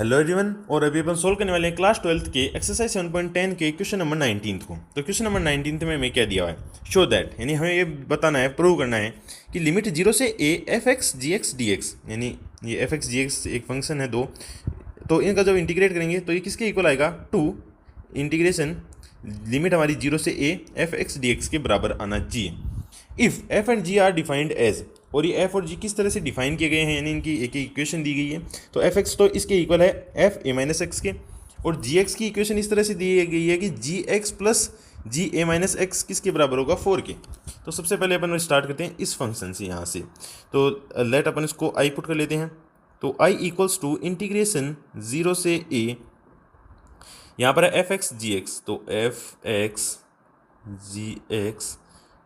Hello everyone, और अभी अपन solve करने वाले हैं क्लास 12th के एक्सरसाइज 7.10 के क्वेश्चन नंबर 19 को। तो क्वेश्चन नंबर 19 में हमें क्या दिया हुआ है, शो दैट, यानी हमें ये बताना है, प्रूव करना है कि लिमिट 0 से a F X G X D X, यानी ये एफ एक्स जी एक्स एक फंक्शन है दो, तो इनका जब इंटीग्रेट करेंगे तो ये किसके इक्वल आएगा, टू इंटीग्रेशन लिमिट हमारी 0 से a F X D X के बराबर आना चाहिए। If F and G are defined as, और ये एफ और जी किस तरह से डिफाइन किए गए हैं, यानी इनकी एक इक्वेशन दी गई है। तो एफ एक्स तो इसके इक्वल है एफ ए माइनस एक्स के, और जी एक्स की इक्वेशन इस तरह से दी गई है कि जी X plus G A minus x किसके बराबर होगा, 4 के। तो सबसे पहले अपन स्टार्ट करते हैं इस फंक्शन से, यहाँ से। तो लेट अपन इसको आई पुट कर लेते हैं। तो आई इक्वल्स टू इंटीग्रेशन 0 से ए, यहाँ पर है एफ एक्स जी एक्स, तो F X G X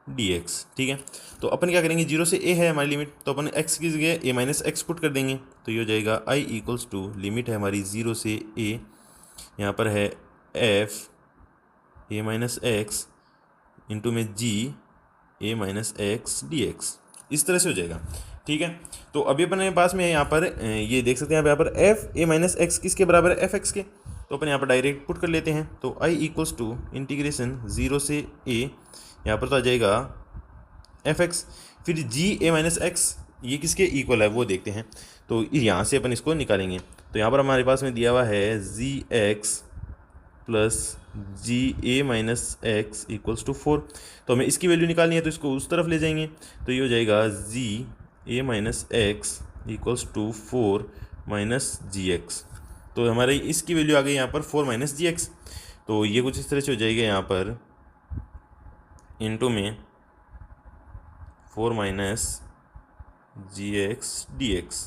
D X, ठीक है। तो अपन क्या करेंगे, 0 से a है हमारी लिमिट, तो अपन x की जगह a माइनस एक्स पुट कर देंगे। तो ये हो जाएगा i इक्वल्स टू, लिमिट है हमारी 0 से a, यहाँ पर है f a minus x into में g a minus x D x, इस तरह से हो जाएगा, ठीक है। तो अभी अपने पास में यहाँ पर ये देख सकते हैं, यहाँ पर f a माइनस एक्स किसके बराबर है, एफ एक्स के। तो अपन यहाँ पर डायरेक्ट पुट कर लेते हैं। तो i इक्वल्स टू इंटीग्रेशन 0 से a, यहाँ पर तो आ जाएगा एफ एक्स, फिर जी ए माइनस एक्स, ये किसके इक्वल है वो देखते हैं। तो यहाँ से अपन इसको निकालेंगे। तो यहाँ पर हमारे पास में दिया हुआ है G X plus G A minus X equals to 4। तो हमें इसकी वैल्यू निकालनी है, तो इसको उस तरफ ले जाएंगे। तो ये हो जाएगा G A minus X equals to 4 minus G X. तो हमारे इसकी वैल्यू आ गई यहाँ पर 4 माइनस जी एक्स। तो ये कुछ इस तरह से हो जाएगा, यहाँ पर इनटू में 4 minus G X D X,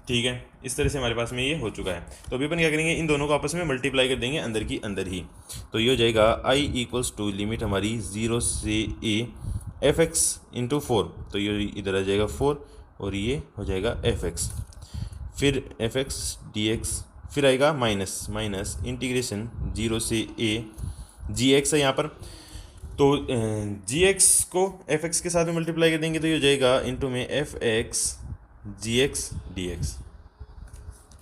ठीक है। इस तरह से हमारे पास में ये हो चुका है। तो अभी अपन क्या करेंगे, इन दोनों को आपस में मल्टीप्लाई कर देंगे अंदर की अंदर ही। तो ये हो जाएगा आई इक्वल्स टू, लिमिट हमारी 0 से a एफ एक्स इंटू 4, तो ये इधर आ जाएगा 4, और ये हो जाएगा एफ एक्स, फिर एफ एक्स डी एक्स, फिर आएगा माइनस माइनस इंटीग्रेशन 0 से a जी एक्स है यहाँ पर। तो जी एक्स को एफ एक्स के साथ में मल्टीप्लाई कर देंगे, तो ये हो जाएगा इनटू में F X G X D X,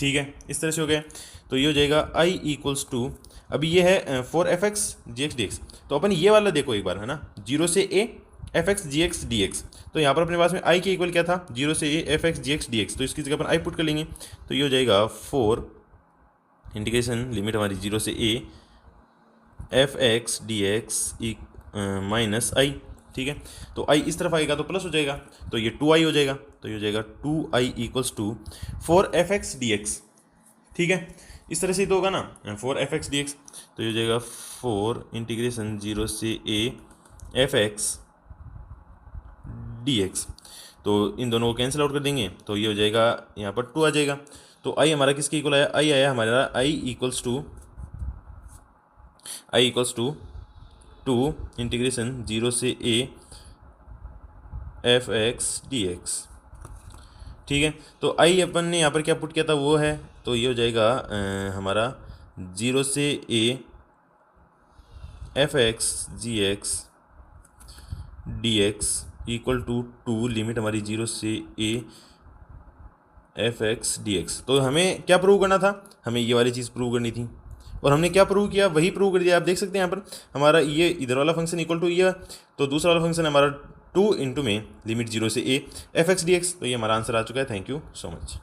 ठीक है। इस तरह से हो गया। तो ये हो जाएगा आई इक्वल्स टू, अभी ये है 4 F X G X D X. तो अपन ये वाला देखो एक बार, है ना, 0 से a F X G X D X. तो यहाँ पर अपने पास में आई के इक्वल क्या था, 0 से a F X G X D X. तो इसकी जगह अपन आई पुट कर लेंगे। तो ये हो जाएगा 4 इंटीग्रेशन लिमिट हमारी 0 से a F X D X minus I, ठीक है। तो आई इस तरफ आएगा तो प्लस हो जाएगा, तो ये 2i हो जाएगा। तो ये हो जाएगा 2i equals to 4 F X D X, ठीक है। इस तरह से ही तो होगा ना, 4 एफ एक्स डी एक्स। तो ये हो जाएगा 4 इंटीग्रेशन 0 से a F X D X. तो इन दोनों को कैंसिल आउट कर देंगे, तो ये हो जाएगा यहाँ पर 2 आ जाएगा। तो आई हमारा किसके इक्वल आया, आई आया हमारा आई इक्वल्स टू 2 इंटीग्रेशन 0 से a F X D X, ठीक है। तो आई अपन ने यहाँ पर क्या पुट किया था वो है, तो ये हो जाएगा हमारा 0 से a F X G X D X equal to 2, limit हमारी 0 से a F X D X. तो हमें क्या प्रूव करना था, हमें ये वाली चीज़ प्रूव करनी थी, और हमने क्या प्रूव किया, वही प्रूव कर दिया। आप देख सकते हैं यहाँ पर हमारा ये इधर वाला फंक्शन इक्वल टू ये, तो दूसरा वाला फंक्शन हमारा 2 इंटू में लिमिट 0 से a F X D X. तो ये हमारा आंसर आ चुका है। Thank you so much.